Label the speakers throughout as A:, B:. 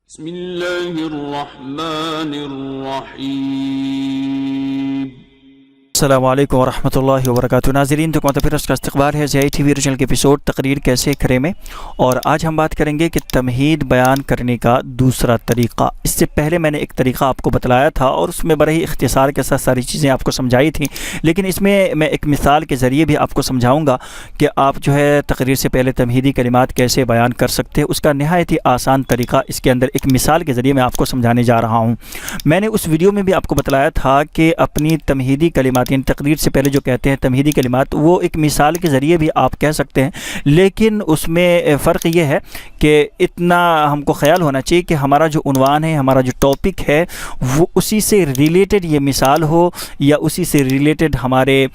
A: بسم اللہ الرحمن الرحیم۔
B: السلام علیکم ورحمۃ اللہ وبرکاتہ۔ ناظرین، تو پھر اس کا استقبال ہے زی ٹی وی اوریجنل کے ایپیسوڈ تقریر کیسے کرے میں، اور آج ہم بات کریں گے کہ تمہید بیان کرنے کا دوسرا طریقہ۔ اس سے پہلے میں نے ایک طریقہ آپ کو بتلایا تھا اور اس میں بڑے ہی اختصار کے ساتھ ساری چیزیں آپ کو سمجھائی تھیں، لیکن اس میں ایک مثال کے ذریعے بھی آپ کو سمجھاؤں گا کہ آپ تقریر سے پہلے تمہیدی کلمات کیسے بیان کر سکتے ہیں۔ اس کا نہایت ہی آسان طریقہ اس کے اندر ایک مثال کے ذریعے میں آپ کو سمجھانے جا رہا ہوں۔ میں نے اس ویڈیو میں بھی آپ کو بتلایا تھا کہ اپنی تمہیدی کلمات، یعنی تقریر سے پہلے جو کہتے ہیں تمہیدی کلمات، وہ ایک مثال کے ذریعے بھی آپ کہہ سکتے ہیں، لیکن اس میں فرق یہ ہے کہ اتنا ہم کو خیال ہونا چاہیے کہ ہمارا جو عنوان ہے، ہمارا جو ٹاپک ہے، وہ اسی سے ریلیٹڈ یہ مثال ہو، یا اسی سے ریلیٹڈ ہمارے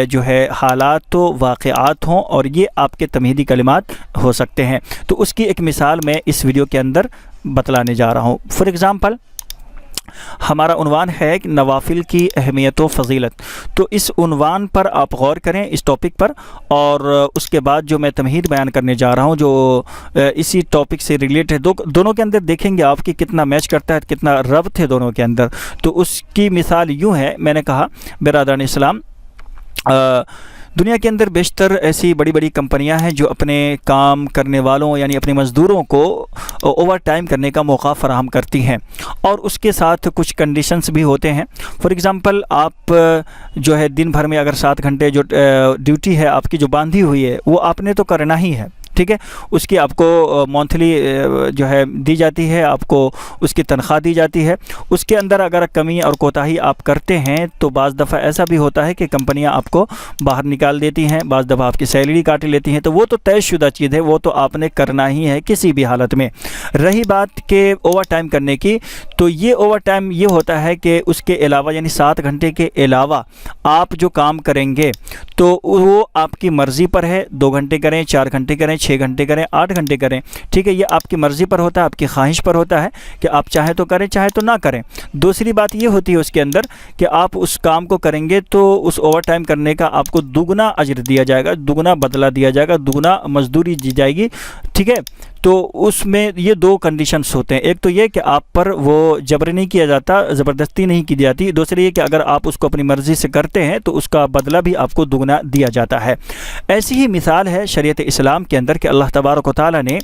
B: جو ہے حالات و واقعات ہوں، اور یہ آپ کے تمہیدی کلمات ہو سکتے ہیں۔ تو اس کی ایک مثال میں اس ویڈیو کے اندر بتلانے جا رہا ہوں۔ فار ایگزامپل، ہمارا عنوان ہے کہ نوافل کی اہمیت و فضیلت۔ تو اس عنوان پر آپ غور کریں، اس ٹاپک پر، اور اس کے بعد جو میں تمہید بیان کرنے جا رہا ہوں جو اسی ٹاپک سے ریلیٹ ہے، دونوں کے اندر دیکھیں گے آپ کی کتنا میچ کرتا ہے، کتنا ربط ہے دونوں کے اندر۔ تو اس کی مثال یوں ہے، میں نے کہا برادران اسلام، دنیا کے اندر بیشتر ایسی بڑی بڑی کمپنیاں ہیں جو اپنے کام کرنے والوں، یعنی اپنے مزدوروں کو اوور ٹائم کرنے کا موقع فراہم کرتی ہیں، اور اس کے ساتھ کچھ کنڈیشنز بھی ہوتے ہیں۔ فار ایگزامپل، آپ جو ہے دن بھر میں اگر 7 گھنٹے جو ڈیوٹی ہے آپ کی جو باندھی ہوئی ہے، وہ آپ نے تو کرنا ہی ہے، ٹھیک ہے، اس کی آپ کو منتھلی جو ہے دی جاتی ہے، آپ کو اس کی تنخواہ دی جاتی ہے۔ اس کے اندر اگر کمی اور کوتاہی آپ کرتے ہیں تو بعض دفعہ ایسا بھی ہوتا ہے کہ کمپنیاں آپ کو باہر نکال دیتی ہیں، بعض دفعہ آپ کی سیلری کاٹ لیتی ہیں، تو وہ تو طے شدہ چیز ہے، وہ تو آپ نے کرنا ہی ہے کسی بھی حالت میں۔ رہی بات کہ اوور ٹائم کرنے کی، تو یہ اوور ٹائم یہ ہوتا ہے کہ اس کے علاوہ، یعنی 7 گھنٹے کے علاوہ آپ جو کام کریں گے تو وہ آپ کی مرضی پر ہے، 2 گھنٹے کریں، 4 گھنٹے کریں، 6 گھنٹے کریں، 8 گھنٹے کریں، ٹھیک ہے، یہ آپ کی مرضی پر ہوتا ہے، آپ کی خواہش پر ہوتا ہے کہ آپ چاہیں تو کریں، چاہیں تو نہ کریں۔ دوسری بات یہ ہوتی ہے اس کے اندر کہ آپ اس کام کو کریں گے تو اس اوور ٹائم کرنے کا آپ کو دگنا اجر دیا جائے گا، دگنا بدلہ دیا جائے گا، دگنا مزدوری دی جائے گی، ٹھیک ہے۔ تو اس میں یہ 2 کنڈیشنز ہوتے ہیں، ایک تو یہ کہ آپ پر وہ جبر نہیں کیا جاتا، زبردستی نہیں کی جاتی، دوسری یہ کہ اگر آپ اس کو اپنی مرضی سے کرتے ہیں تو اس کا بدلہ بھی آپ کو دگنا دیا جاتا ہے۔ ایسی ہی مثال ہے شریعت اسلام کے اندر کہ اللہ تبارک و تعالیٰ نے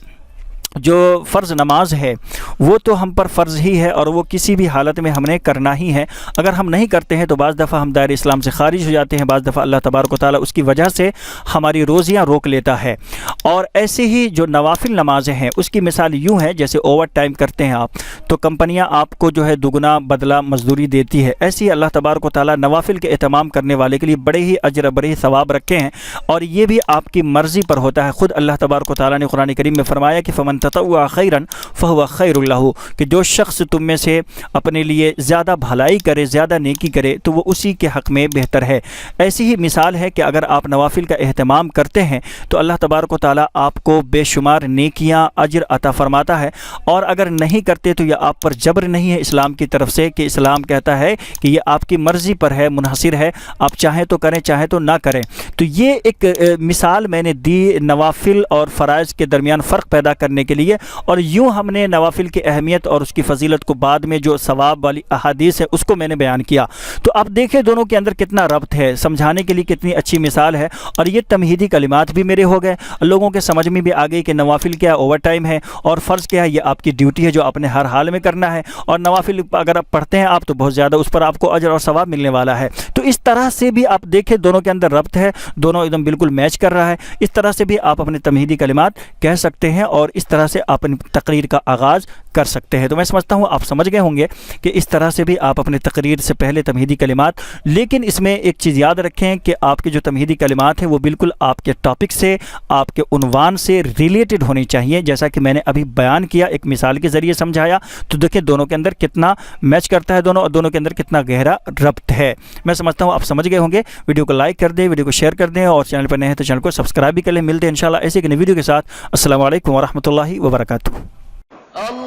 B: جو فرض نماز ہے وہ تو ہم پر فرض ہی ہے، اور وہ کسی بھی حالت میں ہم نے کرنا ہی ہے۔ اگر ہم نہیں کرتے ہیں تو بعض دفعہ ہم دائرہ اسلام سے خارج ہو جاتے ہیں، بعض دفعہ اللہ تبارک و تعالیٰ اس کی وجہ سے ہماری روزیاں روک لیتا ہے۔ اور ایسے ہی جو نوافل نمازیں ہیں اس کی مثال یوں ہے، جیسے اوور ٹائم کرتے ہیں آپ تو کمپنیاں آپ کو جو ہے دگنا بدلہ مزدوری دیتی ہے، ایسے ہی اللہ تبارک و تعالیٰ نوافل کے اہتمام کرنے والے کے لیے بڑے ہی اجر، بڑے ہی ثواب رکھے ہیں، اور یہ بھی آپ کی مرضی پر ہوتا ہے۔ خود اللہ تبارک و تعالیٰ نے قرآن کریم میں فرمایا کہ فمن تطوع خیرا فہو خیر لہ، کہ جو شخص تم میں سے اپنے لیے زیادہ بھلائی کرے، زیادہ نیکی کرے، تو وہ اسی کے حق میں بہتر ہے۔ ایسی ہی مثال ہے کہ اگر آپ نوافل کا اہتمام کرتے ہیں تو اللہ تبارک و تعالیٰ آپ کو بے شمار نیکیاں، اجر عطا فرماتا ہے، اور اگر نہیں کرتے تو یہ آپ پر جبر نہیں ہے اسلام کی طرف سے، کہ اسلام کہتا ہے کہ یہ آپ کی مرضی پر ہے، منحصر ہے، آپ چاہیں تو کریں، چاہیں تو نہ کریں۔ تو یہ ایک مثال میں نے دی نوافل اور فرائض کے درمیان فرق پیدا کرنے کے لیے، اور یوں ہم نے نوافل کی اہمیت اور اس کی فضیلت کو بعد میں جو ثواب والی احادیث ہے اس کو میں نے بیان کیا۔ تو اب دیکھیں دونوں کے اندر کتنا ربط ہے، سمجھانے کے لیے کتنی اچھی مثال ہے، اور یہ تمہیدی کلمات بھی میرے ہو گئے، لوگوں کے سمجھ میں بھی آ گئی کہ نوافل کیا ہے، اوور ٹائم ہے، اور فرض کیا ہے، یہ آپ کی ڈیوٹی ہے جو آپ نے ہر حال میں کرنا ہے، اور نوافل اگر آپ پڑھتے ہیں آپ تو بہت زیادہ اس پر آپ کو اجر اور ثواب ملنے والا ہے۔ تو اس طرح سے بھی آپ دیکھیں دونوں کے اندر ربط ہے، دونوں ایک دم بالکل میچ کر رہا ہے۔ اس طرح سے بھی آپ اپنے تمہیدی کلمات کہہ سکتے ہیں، اور اس طرح سے آپ اپنی تقریر کا آغاز کر سکتے ہیں۔ تو میں سمجھتا ہوں آپ سمجھ گئے ہوں گے کہ اس طرح سے بھی آپ اپنے تقریر سے پہلے تمہیدی کلمات، لیکن اس میں ایک چیز یاد رکھیں کہ آپ کے جو تمہیدی کلمات ہیں وہ بالکل آپ کے ٹاپک سے، آپ کے عنوان سے ریلیٹڈ ہونی چاہیے، جیسا کہ میں نے ابھی بیان کیا، ایک مثال کے ذریعے سمجھایا۔ تو دیکھیں دونوں کے اندر کتنا میچ کرتا ہے دونوں، اور دونوں کے اندر کتنا گہرا ربط ہے۔ میں سمجھتا ہوں آپ سمجھ گئے ہوں گے۔ ویڈیو کو لائک کر دیں، ویڈیو کو شیئر کر دیں، اور چینل پر نئے ہیں تو چینل کو سبسکرائب بھی کر لیں۔ ملتے ہیں انشاءاللہ ایسے ایک نئی ویڈیو کے ساتھ۔ السلام علیکم ورحمۃ اللہ وبرکاتہ۔